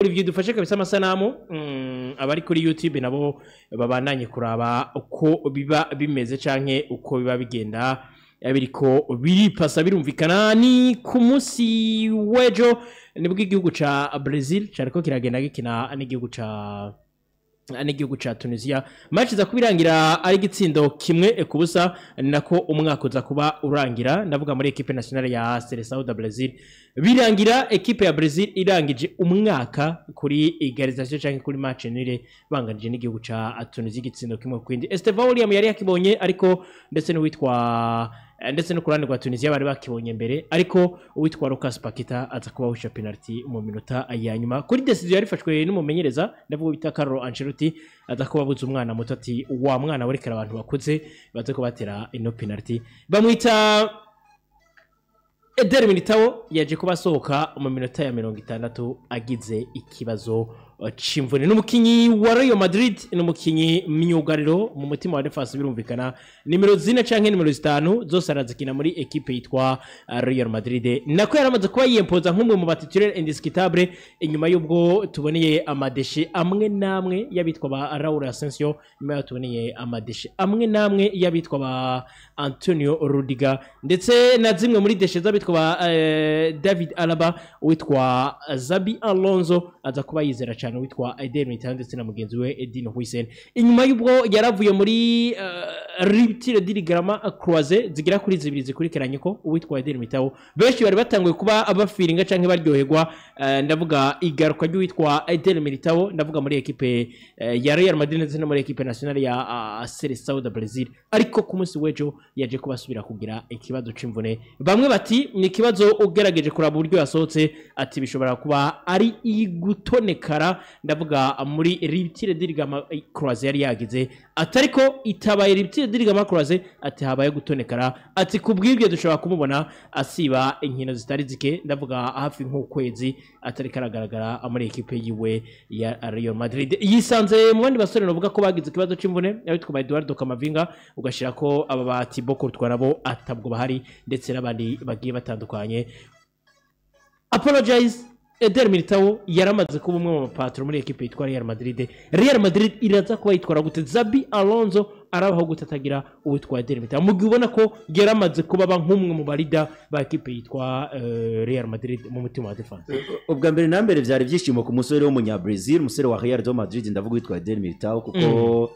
Olivier dufashe kabisa amasanamu abari kuri YouTube nabo babandanye kuraba uko biba bimeze canke uko biba bigenda biriko biripasa birumvikana ni ku munsi wejo nibwo igihugu ca Brazil cariko kiragenda gikina n'igihugu ca Tunisia match za kubirangira ari gitsindo kimwe kubusa nako umwaka uza kuba urangira ndavuga muri equipe nationale ya Seleção da Brazil birangira equipe ya Brazil irangije umwaka kuri egalisation canke kuri match nire banganije n'igihugu ca Tunisia gitsindo kimwe kwindi Estevão William yari yakibonye ariko ndetse no kurande kwa Tunisia bari bakibonye mbere ariko uwitwa Lucas Paqueta aza kuba wisha penalty mu minota ya nyuma kuri decision yarifashwe n'umumenyereza ndavuga bita Carlo Ancelotti aza kuba buza umwana muto ati wa mwana werekera abantu bakuze baze ko batera ino penalty bamwita Eder Militao yaje kubasohoka mu minota ya 60 agize ikibazo chimvune n'umukinyi wa Real Madrid n'umukinyi myugariro mu mutima wa defense birumvikana nimero 4 canke nimero 5 zose arazikina muri equipe yitwa Real Madrid nako yaramaze kuba yimpoza nk'umwe mu batitulaire indiscutable inyuma y'ubwo tuboneye amadeshe amwe namwe yabitwa ba Raul Asensio nyuma tuboneye amadeshe amwe namwe yabitwa ba Antonio Rudiger ndetse na zimwe muri deshe zabitwa ba David Alaba witwa Zabi Alonso aza kuba yizera witwa Eder Militao ndetse na mugenzi we Edin Huijsen inyuma y'ubwo yaravuye muri rupture d'ligament croisé zigira kuri zibiri zikurikiranye ko uwitwa Eder Militao benshi bari batanguye kuba abafiringa canke baryoherwa ndavuga igaruka y'uwitwa Eder Militao ndavuga muri equipe ya Real Madrid ndetse no muri equipe nationale ya Seleção da Brazil ariko ku munsi wejo yaje kubasubira kugira ikibazo c'imvune bamwe bati ni kibazo ugerageje kuraba uburyo yasohotse ati bishobora kuba ari igutonekara ndavuga muri rupture d'ligament croisé yari yagize atariko itabaye rupture d'ligament croisé ati habaye gutonekara ati kubwibyo dushobora kumubona asiba inkino zitari zike ndavuga hafi nk'ukwezi atari karagaragara muri equipe yiwe ya Real Madrid yisanze mu bandi basore novuga ko bagize ikibazo c'imvune yabitwa Eduardo Camavinga ugashira ko aba bati Boko twarabo atabwo bahari ndetse n'abandi bagiye batandukanye apologize Eder Militao yaramaze kuba umwe mu patron muri equipe yitwa Real Madrid. Real Madrid iraza kuba yitwara gute Zabi Alonso arabaho gutatagira uwitwa Eder Militao. Mugi ubona ko yaramaze kuba nk'umwe mu barida ba equipe yitwa Real Madrid mu mutima wa defense. Ubwa mbere na mbere byari byishimo ku musore w'umunya Brazil, musore wa Real Madrid ndavuga witwa Eder Militao kuko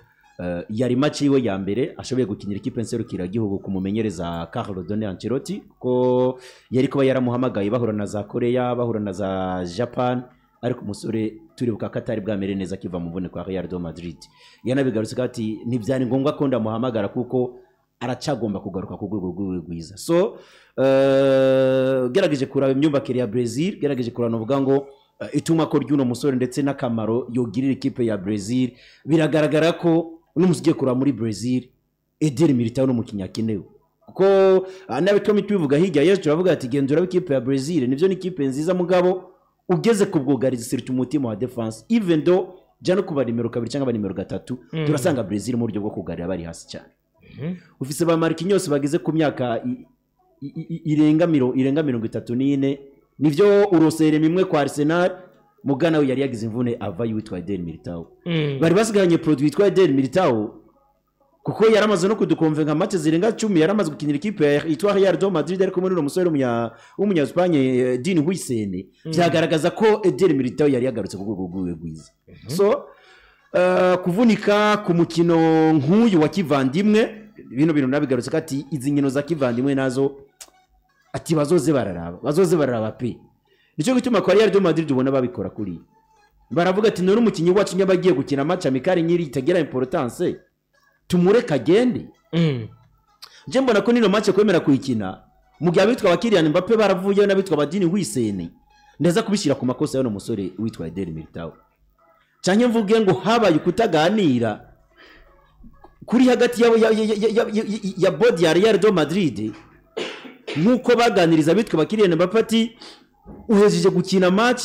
yari match yiwe ya mbere ashoboye gukinira ikipe nserukira gihugu kumumenyereza Carlo Ancelotti ko yari kuba yaramuhamagaye bahura na za Korea bahura na za Japan ariko umusore turibuka katari bwa mere neza kiva mu mvune kwa Real Madrid yanabigarutse ati ntibyari ngombwa ko ndamuhamagara kuko aracagomba kugaruka ku rwego rw'igwiza so gerageje kuraba imyumbakire ya Brazil gerageje kurana uvuga ngo ituma ko ryuno musore ndetse n'akamaro yogirira ikipe ya Brazil biragaragara ko n'umusigiye kura muri Brazil Eder Militao no mukinya kenewe kuko nabitwa mituvuga hirya yesu turavuga ati gendura ikipe ya Brazil nivyo ni ikipe nziza mugabo ugeze ku bwogarizi sirtu umutima wa defense even though jano kuba nimero 2 cyangwa nimero 3 turasanga Brazil mu buryo bwo kugarira bari hasi cyane ufise ba Marquinhos bageze ku myaka irenga 34 nivyo urosere mimwe kwa Arsenal mugana we yari yagize imvune ava yitwa Eder Militao bari basiganye produit yitwa Eder Militao kuko yaramaze no kudukonvenga match zirenga 10 yaramaze gukinira ikipe yitwa Real Madrid ariko muri no musore w'umunya Espagne Dean Huijsen byagaragaza ko Eder Militao yari yagarutse ku rwego rw'igwiza so kuvunika ku mukino nk'uyu wa kivandimwe bino nabigarutse kati izi nkino za kivandimwe nazo ati bazoze bararaba pe nicyo gituma kwa Real Madrid ubona babikora kuri baravuga ati none umukinyi wacu nyabagiye gukina match amikari nyiri itagira importance tumureka gende je mbona ko nino match kwemera kuyikina mu gihe abitwa Kylian Mbappe baravuye n'abitwa Badini Huijsen ndeza kubishira ku makosa y'ano musore witwa Eder Militao canke mvuge ngo habaye kutaganira kuri hagati ya body ya Real Madrid nkuko baganiriza bitwa Kylian Mbappe ati uhejeje gukina match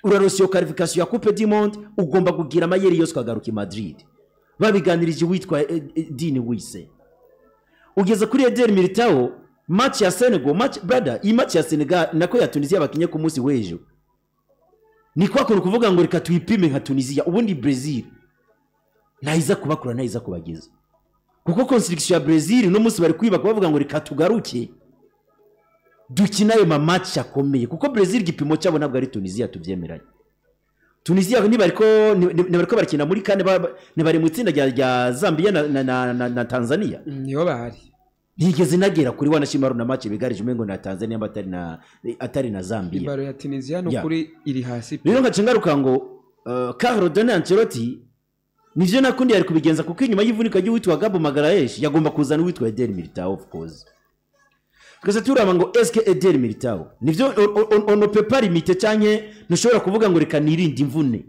urarosiyo qualification ya Coupe du Monde ugomba kugira amayeri yose kagaruka Madrid babiganirije witwa Dean Huijsen ugeze kuri Eder Militao match ya Senegal match brother iyi match ya Senegal nako ya Tunisia bakinye ku munsi wejo ni kwa kuntu kuvuga ngo reka tuyipime nka Tunisia ubundi Brazil ntayiza kubakura ntayiza kubageza kuko construction ya Brazil no munsi bari kwiba kubavuga ngo reka tugaruke dukina ayo match akomeye kuko Brazil gipimo cyabo ntabwo ari Tunisia tuvyemeranye. Tunisia nibariko barakina muri kane bari mu itsinda rya Zambia na Tanzania niyo bahari ntigeze nagera kuri wanashima runa match bigarije umengo na Tanzania atari na Zambia ibaro ya Tunisia no kuri iri hasi rero ngacengaruka ngo Carlo Ancelotti nivyo nakundi yari kubigenza kuko inyuma y'ivunika y'uwitwa Gabo Magalhaes yagomba kuzana uwitwa Eder Militao of course. Kasa turaba ngo eske Eder Militao nivyo on ne peut pas limiter cyane ntushobora kuvuga ngo reka nirinde imvune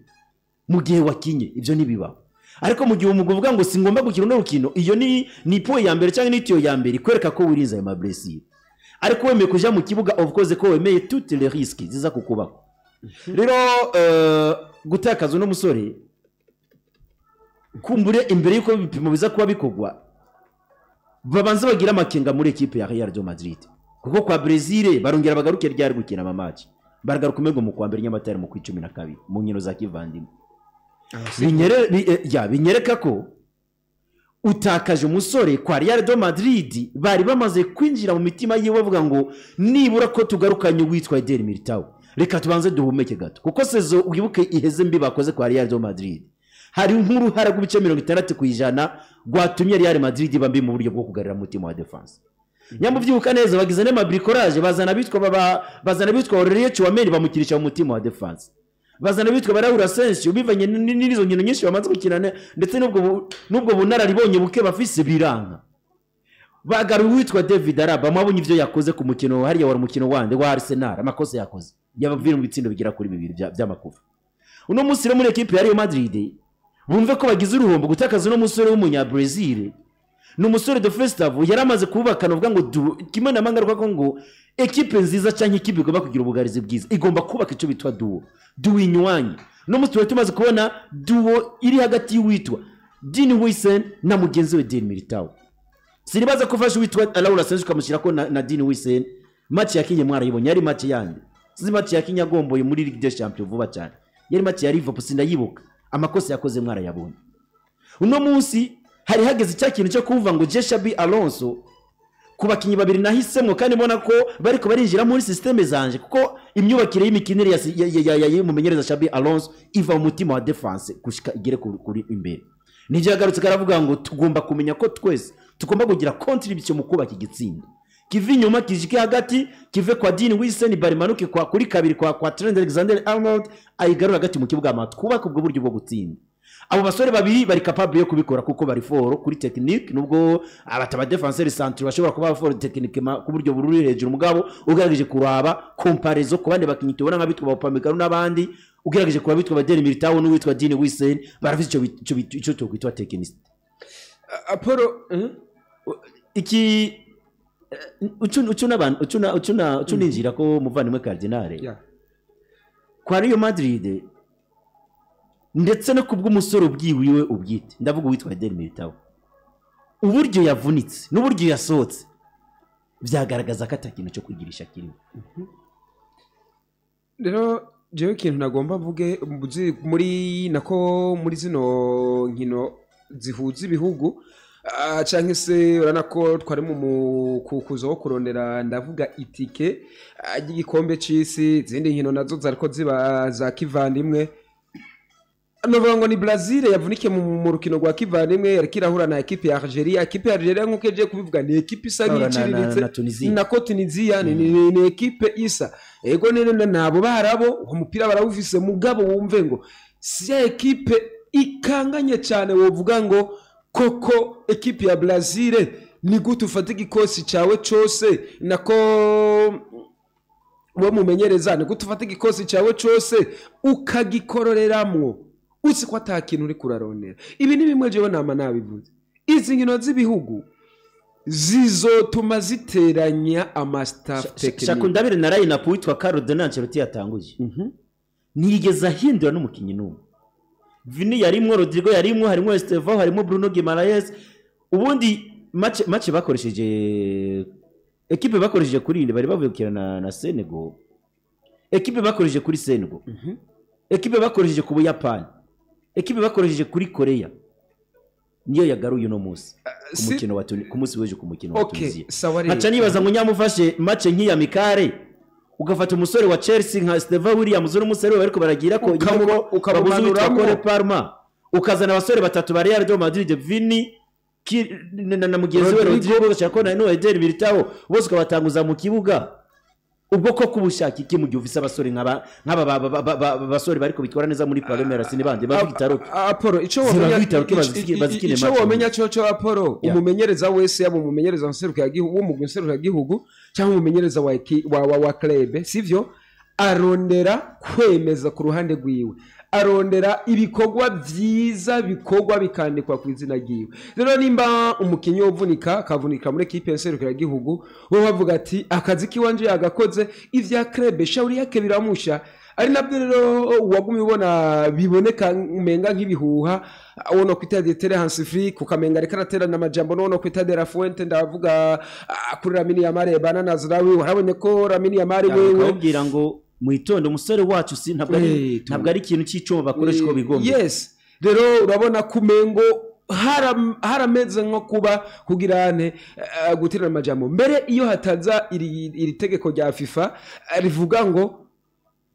mu gihe wakinye ivyo nibiba ariko mu gihe umuvuga ngo singomba gukina no rukino iyo ni point ya mbere cyane n'itiyo ya mbere kwereka ko wirinza ayo blessure ariko wemeye kuja mu kibuga of course ko wemeye toutes les risques ziza kukubako rero gutakaza no musore kumbure imbere yuko ibipimo biza kuba bikogwa babanza bagira amakenga muri equipe ya Real de Madrid kuko kwa Brazil barongera bagaruke ryari gukina ama match baragaruka umego mu kwa mbere nyamatari mu 12 mu nkino za kivandimwe binyereka ko utakaje umusore kwa Real de Madrid bari bamaze kwinjira mu mitima yiwe bavuga ngo nibura ko tugarukanye witwa Eder Militao reka tubanze duhumeke gato kuko sezo ugibuke iheze mbi bakoze kwa Real de Madrid hari nkuru haragu bice 60% gwatumye Real Madrid bambi mu buryo bwo kugarira mutima wa defense nyamuvyibuka neza bagize ne mabricolage bazana bitwa Aurelien Tchouameni bamukirisha mu mutima wa defense bazana bitwa Raúl Asensio bivanye n'izo nkino nyinshi bamaze gukina ndetse nubwo bunararibonye buke bafise biranga bagaru witwa David Alaba mwabonye ivyo yakoze ku mukino hariya wari mukino wande wa Arsenal amakosa yakoze yabavira mu bitsindo bigira kuri 2 by'amakufa uno munsi muri equipe ya Real Madrid bumve ko bagize uruhombo gutakaza no musore w'umunya Brazil n'umusore de Festival yaramaze kubakana uvuga ngo kimana mangaruka ko ngo equipe nziza cyangwa equipe igomba kugira ubugarizi bwiza igomba kubaka icyo bitwa duo inywanyi no musore tumaze kubona duo iri hagati y'uwitwa Dean Huijsen na mugenzi we Eder Militao sinibaza kufasha witwa Raúl Asensio kamushyira ko na Dean Huijsen match yakinye mwarayibonye yari match yandi sizi match yakinye agomboye muri Ligue des Champions vuba cyane yari match ya Liverpool sindayibuka amakosa yakoze mwarayabonye uno munsi hari hageze cyakintu cyo kuvuga ngo Xabi Alonso kubakinyi babiri nahisemo kandi mbona ko bariko barinjira muri systeme zanje kuko imyubakire y'imikinire ya mumenyereza Xabi Alonso iva mu mutima wa defense gushika igere kuri imbere nije yagarutse karavuga ngo tugomba kumenya ko twese tugomba kugira contribution mu kubaka igitsinda kive inyuma kijike hagati kive kwa Dean Huijsen barimanuke kwa kuri kabiri kwa Trent Alexander-Arnold ayigarura hagati mu kibuga amatwubaka ubwo buryo bwo gutsinda abo basore babiri bari capable yo kubikora kuko bari foro kuri technique nubwo abataba defenseur central bashobora kuba foro technique ku buryo bururi hejuru mugabo ugerageje kuraba comparaison ku bandi bakinyi tubona nk'abitwa Upamecano n'abandi ugerageje kuba bitwa Eder Militao n'uwitwa Dean Huijsen barafite icyo twitwa technicist Apollo iki ucuninjira ko muvandimwe Cardinal kwa Real Madrid ndetse no kubw'umusore ubwiwiwe ubwite ndavuga witwa Eder Militao uburyo yavunitse n'uburyo yasohotse byagaragaza ko atakintu cyo kwigirisha kirimo rero jewe ikintu nagomba mvuge muri zino nkino zihuza ibihugu canke se urana ko twari mu kukuzo wo kurondera ndavuga itike y'igikombe c'isi zindi nkino nazo zariko ziba za kivandimwe novuga ngo ni Brazil yavunike mu rukino rwa kivandimwe yarikirahura na equipe ya Algeria nkuko je kubivuga ni equipe isa n'iciriritse nako Tunisia ni equipe isa ego nene nabo barabo umupira barawufise mugabo wumve ngo si equipe ikanganye cyane wovuga ngo koko equipe ya Brazil ni gute ufata igikosi cyawe cyose nako wo mumenyereza ni gute ufata igikosi cyawe cyose ukagikororeramwo uzi ko atakintu uri kurarondera ibi ni bimwe jewe nama nabivuze izi nkino z'ibihugu zizotuma ziteranya ama staff technique shakundabire na line-up witwa Carlo Ancelotti yatanguje nigeza hindura n'umukinyi n'umwe Vini yarimwo Rodrigo yarimwo harimo Estevao harimo Bruno Guimaraes ubundi match bakoresheje equipe bakoresheje kuri inde bari bavukira na Senegal equipe bakoresheje kuri Senegal ekipe bakoresheje ku Buyapani, ekipe bakoresheje kuri Korea niyo yagaruye uno munsi ku mukino wa ku munsi w'ejo ku mukino wa Tunisia. Aca nibaza ngo nyamufashe match nk'iya Mikare ugafata umusore wa Chelsea nka Steven Williams uno musore bariko baragira ko ukabuzuka kore Parma ukazana abasore batatu ba Real de Madrid Vini na mugenzi we Rodrigo cyakona no Eder Militao bose ukabatanguza mu kibuga ubwo ko kubushaka iki mu gihe ufise abasore nk'aba basore bariko bitwara neza muri Palmeiras n'ibandi bavitaro Apollo ico wamenya cyo Apollo umumenyereza wese yabo umumenyereza nseruka ya gihugu mu nseruka ya gihugu cyangwa umumenyereza wa club sivyo arondera kwemeza ku ruhande rwiwe arondera ibikorwa vyiza bikorwa bikandikwa ku izina giwe. Rero nimba umukinyi wovunika kavunika muri equipe nserukira gihugu wo bavuga ati akazi kiwanje yagakoze ivya club shauri yake biramusha ari nabyo rero wagumye ubona biboneka umenga nk'ibihuha wono kwita de Terence Free kukamenga reka natera n'amajambo nono kwita de La Fuente ndavuga kuri Lamine Yamal bana Nazraoui warabonye ko Lamine Yamal wewe kugira ngo mu itondo umusore wacu si ntabwo ari ikintu cy'icyo bakoresha ko bigomba. Yes rero urabona kumengo harameze nko kuba kugirane guterana amajambo mbere iyo hataza iri tegeko rya FIFA rivuga ngo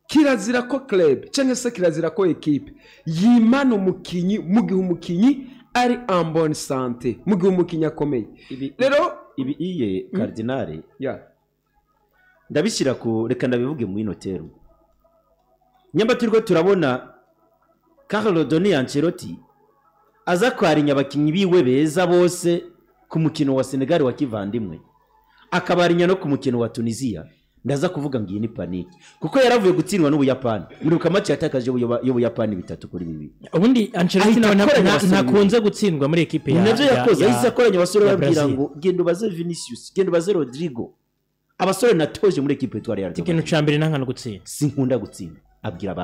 kirazira ko club cyangwa se kirazira ko equipe yimana umukinyi mu gihe umukinyi ari en bonne santé mu gihe umukinyi akomeye. Rero ibi iye cardinal ndabishyira ku reka ndabivuge mu inotero nyamba turiko turabona Carlo Doni Ancelotti aza kwarinya abakinyi biwe beza bose ku mukino wa Senegal wa kivandimwe akabarinya no ku mukino wa Tunisia ndaza kuvuga ngiye ni panique kuko yaravuye gutsindwa n'Ubuyapani muri match yatakaje y'Ubuyapani 3-2. Ubundi Ancelotti nakunze gutsindwa muri equipe ya navyo yakoze yise akoranya abasore babwira ngo gendo baze Vinicius gendo baze Rodrigo abasore natoje muri equipe ya Real. Ikintu cyambere nankana gutsinda sinkunda gutsinda abwira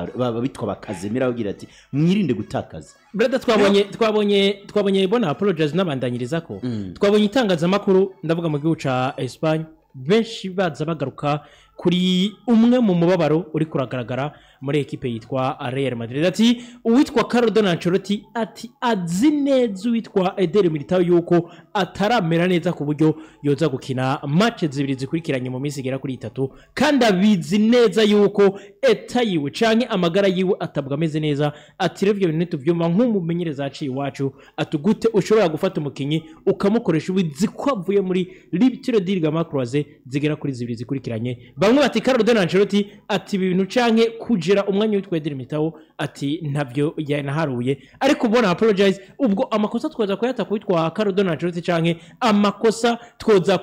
bitwa bakazemera bagira ati mwirinde gutakaza. Brother twabonye bona apologize n'abandanyiriza ko twabonye itangazamakuru ndavuga mu gihugu ca Espagne benshi baza bagaruka kuri umwe mu mubabaro uri kuragaragara muri equipe yitwa Real Madrid ati uwitwa Carlo Ancelotti ati azi neza uwitwa Eder Militao yuko ataramera neza ku buryo yoza gukina match zibiri zikurikiranye mu minsi igera kuri 3 kandi abizi neza yuko eta yiwe canke amagara yiwe atabwa ameze neza ati revyo bintu tuvyumva nk'umumenyereza aciye iwacu atugute ushobora gufata umukinyi ukamukoresha ubizi ko avuye muri Libtiro Dirga Macroise zigera kuri zibiri zikurikiranye bamwe bati Carlo Ancelotti ati ibintu canke kujera umwanya witwa Eder Militao ati ntabyo yanaharuye ariko ubona apologize ubwo amakosa twaza kuyata kwitwa Carlo Ancelotti canke amakosa twoza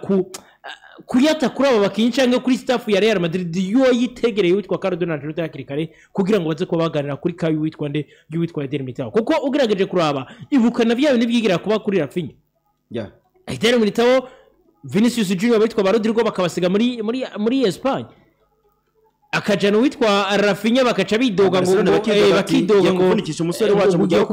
kuyata kuri aba bakinyi canke kuri staff ya Real Madrid yo yitegereye witwa Carlo Ancelotti hakirikare kugira ngo baze kubaganira kuri kayu witwa nde y'uwitwa Eder Militao kuko ugerageje kuraba ibuka na byawe nibyigira kuba kuri Rafinha Eder Militao Vinicius Junior bitwa ba Rodrigo bakabasiga muri Espagne akajana witwa Rafinha bakaca bidoga ngo bakidoga ngo kuvunikisha umusore wacu mu gihe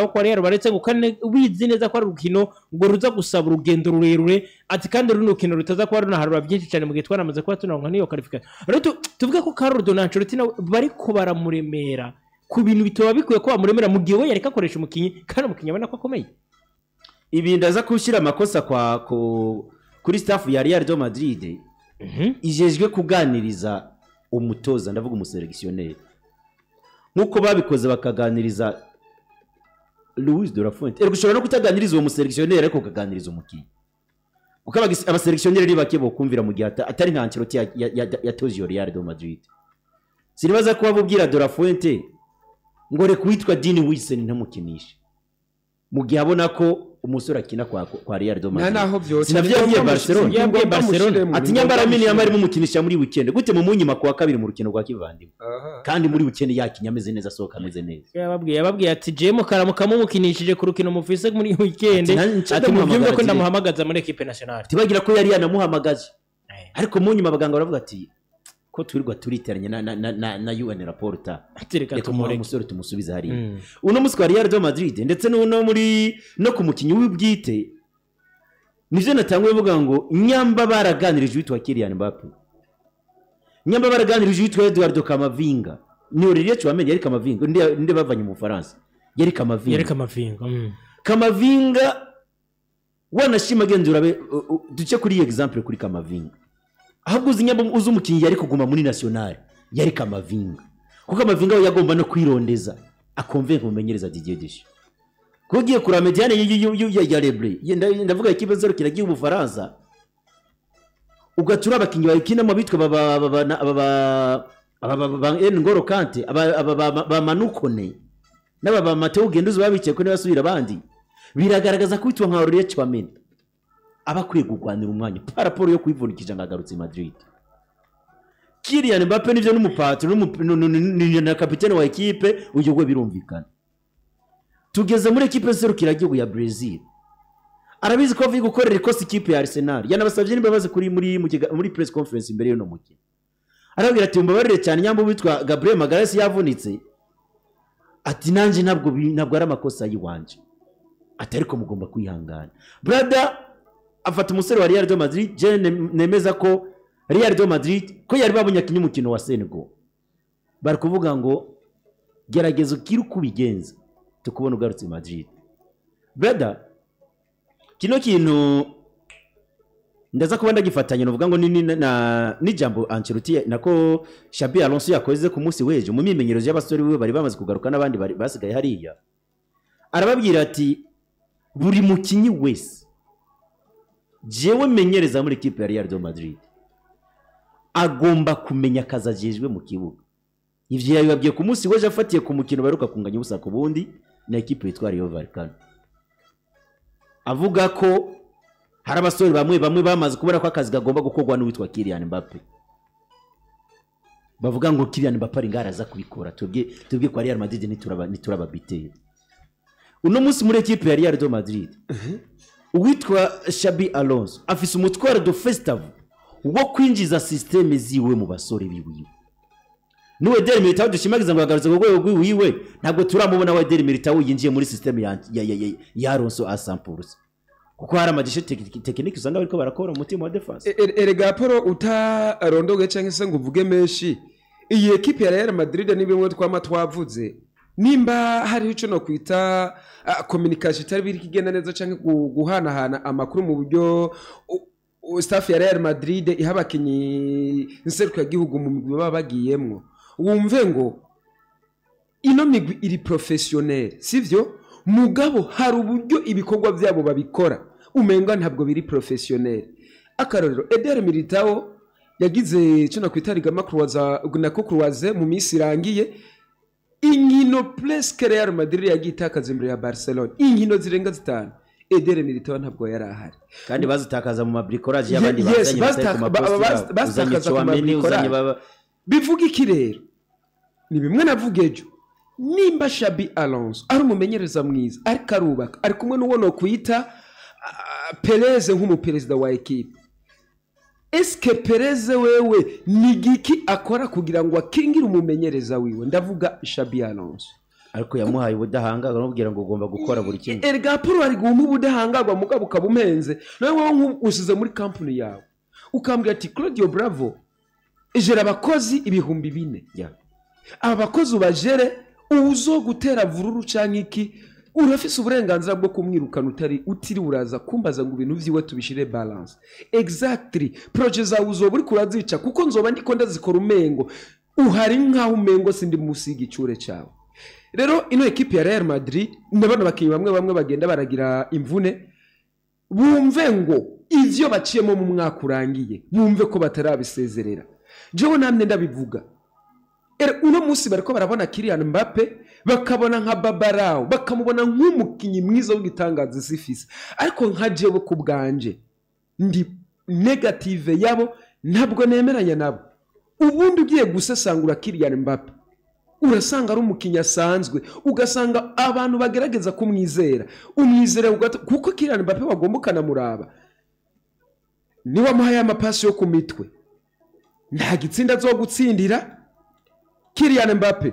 kwa Real baretse ngo kane wizi neza ko ari urukino ngo ruza gusaba urugendo rurerure ati kandi runo rukino rutaza kuba runaharura byinshi cyane mu gihe twaramaze kuba tunaronka niyo qualification. Rero tuvuga ko Carlo Ancelotti bari ko baramuremera ku bintu bitoba bikuye ko bamuremera mu gihe we yareka akoresha umukinyi kandi umukinyi abona ko akomeye. Ibi ndaza kushira amakosa kuri staff ya Real de Madrid ijejwe kuganiriza umutoza ndavuga umuselectionnaire nkuko babikoze bakaganiriza Luis de la Fuente gushobora no kutaganiriza uwo muselectionnaire ariko kaganiriza umukinyi uko abaselectionnaire ri bake bokumvira mu gihe atari nka Ancelotti yatoje Real de Madrid siribaza ko babubwira de la Fuente ngo reka witwa Dean Wilson ntamukinishe mu gihe abona ko umusore akina kwa Real de Madrid sinavyo Barcelona ati nyambara mini yamari mumukinisha muri weekend gute mu munyima kwa kabiri mu rukino rwa kivandimwe kandi muri weekend yakinyameze neza soka ameze neza yababwiye ati Jemo karamuka mumukinishije ku rukino mufise muri weekend ati muvyumve ko ndamuhamagaza muri equipe nationale tibagira ko yari yanamuhamagaje ariko munyima abaganga baravuga ati ko twirwa turiteranye na UN Laporta reka umusore tumusubiza hari uno musi kwa Real de Madrid ndetse no muri no ku mukinyi w'ubwite nivyo natangwe vuga ngo nyamba baraganirije witwa Kylian Mbappe nyamba baraganirije witwa Eduardo Camavinga ni Aurelien Tchouameni yari Kamavinga ndi bavanye mu Faransa yari Kamavinga Kamavinga wanashima genzura duce kuri example kuri Kamavinga ahubwo uzinyabo uzumukinyi yari kuguma muri national yari Kamavinga kuko Kamavinga yagomba no kwirondeza akonvenka umumenyereza Didier Deschamps kugiye kura mediane ya Lebre ndavuga ikipe zero kiragiye mu Faransa ugatura abakinyi bakina mu bitwa N'Golo Kante aba Manukone n'aba Mateo Genduzi babikiye ko n'abasubira abandi biragaragaza ko bitwa nka Aurelien Tchouameni abakwiye kugwanira umwanya paraporo yo kwivunikije ngagarutse Madrid. Kylian Mbappe nivyo n'umupatro na kapitene wa equipe ujye gwe birumvikana. Tugeze muri equipe serukira gihugu ya Brazil. Arabizi ko avuye gukorera ikosi equipe ya Arsenal. Yanabasavye nimbabaze kuri muri press conference imbere y'uno mukino. Arabwira ati mbabarire cyane nyambo bitwa Gabriel Magalhaes yavunitse. Ati nanje ntabwo ari amakosa yiwanje. Atariko mugomba kwihangana. Brother afata umusore wa Real de Madrid je nemeza ko Real de Madrid ko yari babonye kinyi mukino wa Senegal. Bari kuvuga ngo gerageza ukiri kubigenza tukubona ugarutse Madrid. Brother kino kintu ndaza kuba ndagifatanya no vuga ngo ni jambo Ancelotti nako Xabi Alonso yakoze ku munsi weje mu mimenyerezo y'abasore biwe bari bamaze kugaruka nabandi basigaye hariya. Arababwira ati buri mukinyi wese jewe menyereza muri equipe ya Real de Madrid agomba kumenya kazajejwe mu kibuga. Ivyo yababwiye ku munsi weje afatiye ku mukino baruka kunganya ubusa ku bundi na equipe yitwa Rayo Vallecano. Avuga ko hari abasore bamwe bamaze kubera ko akazi gagomba gukorwa n'uwitwa Kylian Mbappe. Bavuga ngo Kylian Mbappe ari ngaraza kubikora tubwe kwa Real Madrid niturababiteye. Uno munsi muri equipe ya Real de Madrid uwitwa Xabi Alonso afise umutwaro do festival wo kwinjiza systeme ziwe mu basore biwiwe. Nuwe Eder Militao dushimagiza ngo agarutse ku rwego rwiwe ntabwo turamubona wa Eder Militao yinjiye muri systeme ya Alonso a 100%. Kuko hari amadishe tekiniki usanga bariko barakora umutima wa defense. Erega Paul utarondoge cyangwa se ngo uvuge menshi iyi equipe ya Real Madrid ni bimwe twavuze nimba hari ico no kwita communication itari biri kigenda neza cyangwa guhanahana amakuru mu buryo staff ya Real Madrid ihabakinyi nseruka gihugu mu migwi baba bagiyemwo wumve ngo ino migwi iri professionnel sivyo mugabo hari uburyo ibikorwa byabo babikora umenga ntabwo biri professionnel. Akarorero Eder Militao yagize cyo nakwitariga makruwaza nako kruwaze mu minsi irangiye inkino presque Real Madrid yagitakaza imbere ya Barcelona inkino zirenga 5 Eder Militao ntabwo yari ahari kandi bazitakaza mu mabricolage y'abandi bazanye bazitakaza mu mabricolage. Bivuga iki rero ni bimwe navugejo nimba Xabi Alonso ari umumenyereza mwiza ariko arubaka ari kumwe n'uwo no kwita Perez nk'umuperezida wa equipe. Eske Perez wewe ni giki akora kugira ngo akingire umumenyereza wiwe? Ndavuga Xabi Alonso ariko yamuhaye ubudahangagwa n'ubwira ngo ugomba gukora buri kimwe. Erega Paul ari guha ubudahangagwa mugabo ukabumenze nawe wowe nk'usize muri company yawe ukambwira ati Claudio Bravo ijera abakozi ibihumbi 4 aba bakozi ubajere uzo gutera vururu canke iki urafise uburenganzira bwo kumwirukana utiri uraza kumbaza ngo ibintu vyiwe tubishire balance exactly project za uzo buri kurazica kuko nzoba ndiko ndazikora umengo uhari nkaho umengo sindi musigi icure cyawe. Rero ino equipe ya Real Madrid ndabona bakinyi bamwe bagenda baragira imvune bumve ngo ivyo baciyemo mu mwaka urangiye bumve ko batarabisezerera. Jewe namwe ndabivuga uno munsi bariko barabona Kylian Mbappe bakabona nka Babarao bakamubona nk'umukinyi mwiza w'igitangaza sifise ariko nka jewe ku bwanje ndi negative yabo ntabwo nemeranya nabo. Ubundi ugiye gusesangura Kylian Mbappe urasanga ari umukinyi asanzwe ugasanga abantu bagerageza kumwizera umwizera kuko Kylian Mbappe wagombukana muraba ni wamuhaye amapasi yo ku mitwe nta gitsinda zo gutsindira. Kylian Mbappe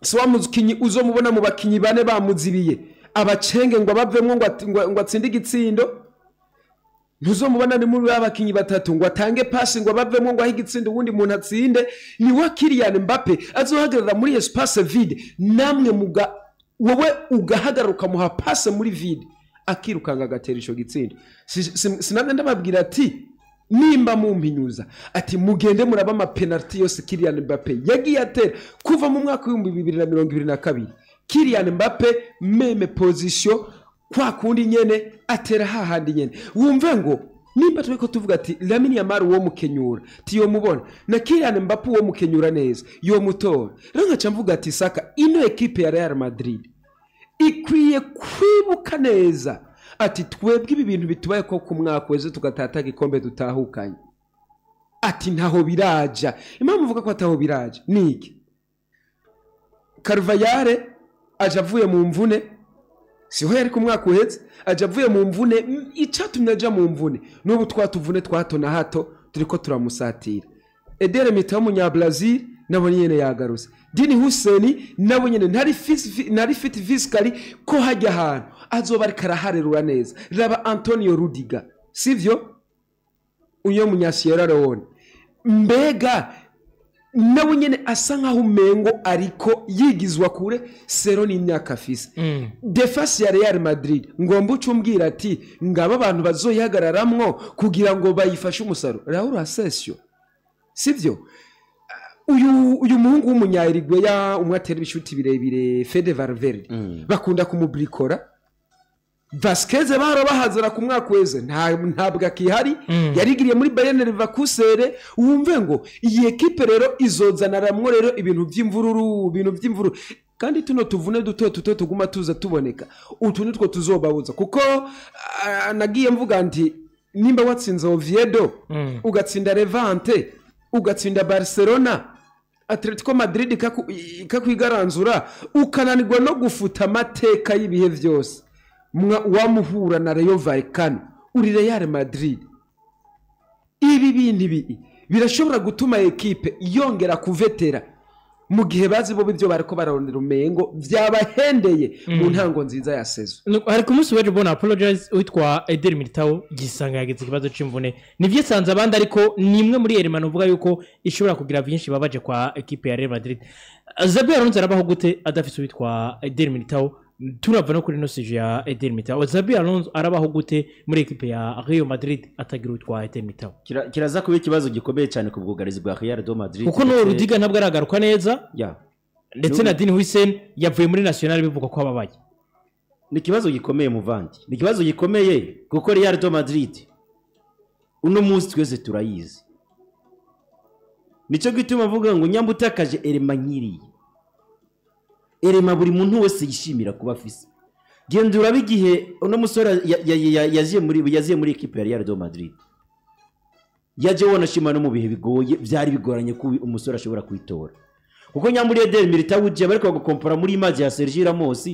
so mukinyi uzomubona mu bakinyi bane bamuzibiye abacenge ngo abavemwe ngo atsinde igitsindo ntuzomubona ni muri abakinyi batatu ngo atange pasi ngo abavemo ngo ahe igitsinda uwundi muntu atsinde ni wa Kylian Mbappe azohagarara muri espace vide namwe wowe ugahagarara ukamuha pasi muri vide akirukanga agatera ico gitsinda sinabwe ndababwira ati nimba mumpinyuza ati mugende muraba ama penalty yose Kylian Mbappe yagiye atera kuva mu mwaka wa 2022 Kylian Mbappe meme position kwa kundi nyene atera hahandi nyene wumve ngo nimba turiko tuvuga ati Lamine Yamal wo mukenyura tiyo mubona na Kylian Mbappe wo mukenyura neza yo mutora rero nkaca mvuga ati Saka ino equipe ya Real Madrid ikwiye kwibuka neza ati twebwe ibi bintu bitubaye ko ku mwaka weze tugatata igikombe dutahukanye ati ntaho biraja impamvu mvuga ko ataho biraja niki Carvajal aje avuye mu mvune siho yari ku mwaka uhetse aje avuye mu mvune icatumye aja mu mvune n'ubu twatuvune twato na hato turiko turamusatira Eder Militao munya Brazil nabo nyene yagaruse Dini Hussein nabo nyene ntari fit physically ko hajya ahantu azoba ari karaharerura neza raba Antonio Rudiger sivyo uyo munya Sierra Leone mbega nabo nyene asa nkaho umengo ariko yigizwa kure sero n'imyaka afise defense ya Real Madrid ngomba ucumbwira ati ngaba abantu bazoyihagararamwo kugira ngo bayifashe umusaro Raul Asensio sivyo uyu muhungu w'umunyayirigwe ya umwatera ibishuti birebire Fede Valverde bakunda kumubrikora Vasquez bahazara ku mwaka weze ntabwo akihari yarigiriye muri Bayern Leverkusen wumve ngo iyi equipe rero izozana ramwe rero ibintu by'imvururu kandi tuno tuvune duto tuguma tuza tuboneka utu nitwo tuzobabuza kuko nagiye mvuga nti nimba watsinze Oviedo ugatsinda Levante ugatsinda Barcelona Atletico Madrid kakwigaranzura ukananirwa no gufuta amateka y'ibihe byose wamuhura na Rayo Vallecano uri Real Madrid ibi bindi birashobora gutuma equipe yongera kuvetera mu gihe bazi bo bivyo bariko bararondera umengo vyabahendeye mu ntango nziza ya saison hari ku munsi w'ejo bona apologize witwa Eder Militao gisanga yageze ikibazo c'imvune nivyo sanze abandi ariko nimwe muri Elman uvuga yuko ishobora kugira byinshi babaje kwa equipe ya Real Madrid Xabi Alonso arabaho gute adafise witwa Eder Militao turava no kuri nosije ya Eder Militao Xabi Alonso arabaho gute muri equipe ya Real Madrid atagira witwa Eder Militao kiraza kuba ikibazo gikomeye cyane ku bwugarizi bwa Real de Madrid kuko no Rudiger ntabwo aragaruka neza ndetse na Dini Hussein yavuye muri national bivuga ko ababaye ni kibazo gikomeye muvandi ni kibazo gikomeye kuko Real de Madrid uno munsi twese turayizi nico gituma avuga ngo nyambutakaje Elma nkiriye Elma buri muntu wese yishimira kuba afise gendura bigihe uno musore yaziye muri equipe ya Real de Madrid yaje wona shima no mu bihe bigoye byari bigoranye ko umusore ashobora kwitora kuko nyamuri Eder Militao uje bariko gukompara muri image ya Sergio Ramos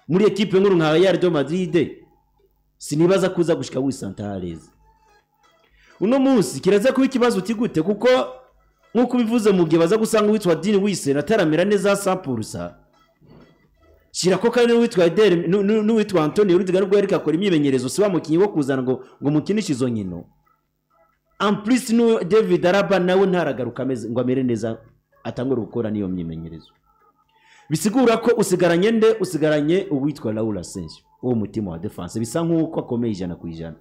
muri equipe nkuru nka Real de Madrid sinibaza kuza gushika wi Santarez uno munsi kiraza kuba ikibazo utigute kuko nkuko bivuze mu gihe baza gusanga witwa Dini wise nataramera neza 100% shirako kandi witwa Eder n'uwitwa Antonio Rudiger nubwo yarika akora imyimenyerezo si wa mukinyi wo kuzana ngo mukinishe izo nkino en plus no David Alaba nawe ntaragaruka ameze ngo amere neza atangura gukora niyo myimenyerezo bisigura ko usigaranye uwitwa Raul Asensio uwo mutima wa defense bisa nkuko akomeye 100%.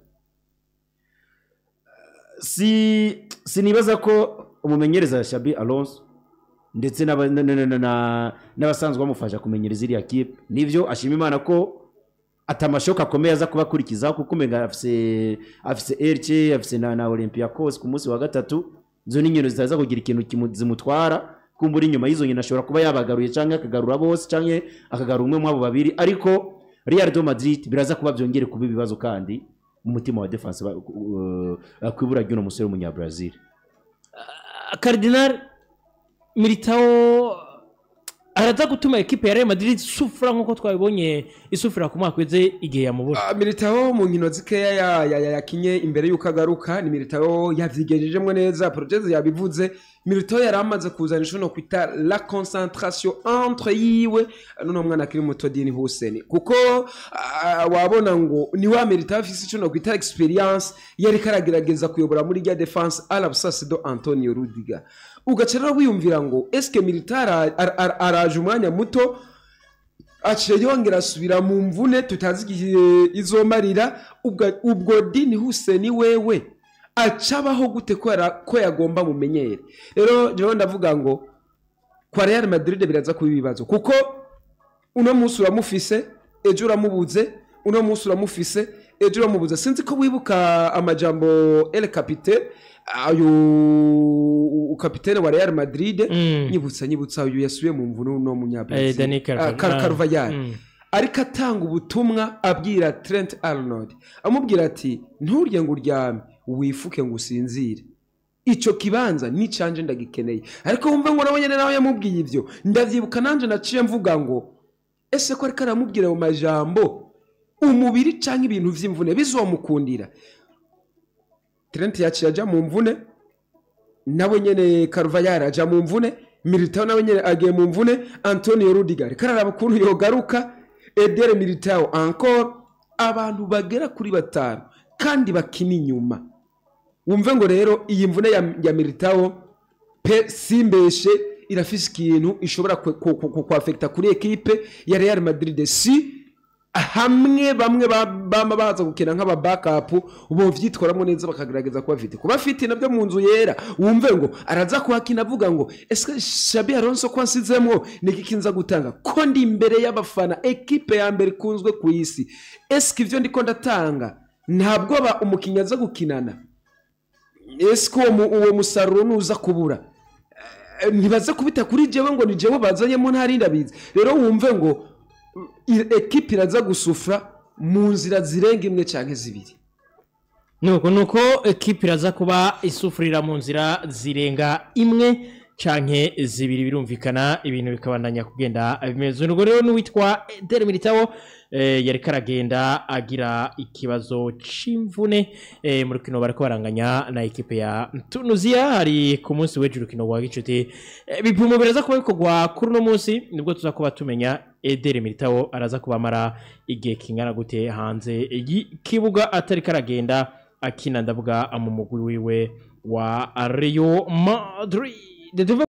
Sinibaza ko umumenyereza Xabi Alonso ndetse n'abasanzwe bamufasha kumenyereza iriya kipe nivyo ashima Imana ko atamashoka akomeye aza kubakurikiza kuko umenga afise Elche afise na Olympiacos ku munsi wa gatatu zo n'inkino zitaza kugira ikintu zimutwara kumbura inyuma y'izo nkino ashobora kuba yabagaruye canke akagarura bose canke akagarura umwe mu abo babiri ariko Real de Madrid biraza kuba byongere kuba ibibazo kandi mu mutima wa defense kwibura ry'uno musore w'umunya Brazil Cardinal Militao araza gutuma ekipe ya Real Madrid isufura nkuko twabibonye isufura ku mwaka weze igihe yamubura. Militao mu nkino zikeya yakinye imbere yuko agaruka ni Militao yavyigejejemwe neza project yabivuze. Militao yaramaze kuzana ishono kwita la concentration entre yiwe n'uno mwana akiri muto Dini Hussein kuko wabona ngo ni wa Militao afise ishono kwita experience yari karagerageza kuyobora muri ya defense alabsase do Antonio Rudiger. Ugacera wiyumvira ngo eske Militao araje umwanya muto aciye yongera asubira mu mvune tutazigiye izomarira ubwo Dini Hussein wewe acabaho gute ko yagomba mumenyere. Rero jewe ndavuga ngo kwa Real Madrid biraza kuba ibibazo kuko uno munsi uramufise ejo uramubuze, uno munsi uramufise ejo uramubuze. Sinzi ko wibuka amajambo El Capitaine ayo kapitene wa Real Madrid nyibutsa uyu yasubiye mu mvuno no munyabrazil Carvajal ariko atanga ubutumwa abwira Trent Arnold amubwira ati nturye ngo uryame wifuke ngo usinzire ico kibanza ni canje ndagikeneye. Ariko wumva ngo nabonye nawe yamubwiye ivyo ndavyibuka nanje naciye mvuga ngo ese ko ariko aramubwira mu majambo umubiri canke ibintu vy'imvune bizomukundira. Trent yaciye aja mu mvune nawe nyene Carvajal aja mu mvune, Militao nawe nyene agiye mu mvune, Antonio Rudiger kararaba kuntu yogaruka, Eder Militao encore, abantu bagera kuri batanu kandi bakina inyuma. Wumve ngo rero iyi mvune ya Militao pe simbeshe irafise ikintu ishobora kwafekta kuri equipe ya Real Madrid si hamwe bamwe bama baza gukina nk'aba backup ubo vyitwaramo neza bakagerageza kuba fiti nabyo mu nzu yera. Wumve ngo araza kuhakina avuga ngo eske Xabi Alonso ko ansizemo nikikinza gutanga ko ndi imbere y'abafana equipe ya mbere kunzwe ku isi, eske ivyo ndiko ndatanga ntabwo ba umukinya aza gukinana, eske uwo musaruro nuza kubura ntibaze kubita kuri jewe ngo ni jewe bazanyemo ntari ndabizi. Rero wumve ngo ekipe iraza gusufra mu nzira zirenga imwe canke zibiri. Nuko ekipe iraza kuba isufurira mu nzira zirenga imwe canke zibiri birumvikana ibintu bikabandanya kugenda bimeze. Nuko rero n'uwitwa Eder Militao yari karagenda agira ikibazo c'imvune mu rukino bariko baranganya na ekipe ya Tunisia hari ku munsi w'ejo rukino wa gicuti. Bipimo biraza kuba bikogwa kuri no munsi nibwo tuzakuba tumenya Eder Militao araza kubamara igihe kingana gute hanze ikibuga atari karagenda akina ndavuga mu mugwi wiwe wa Real Madrid.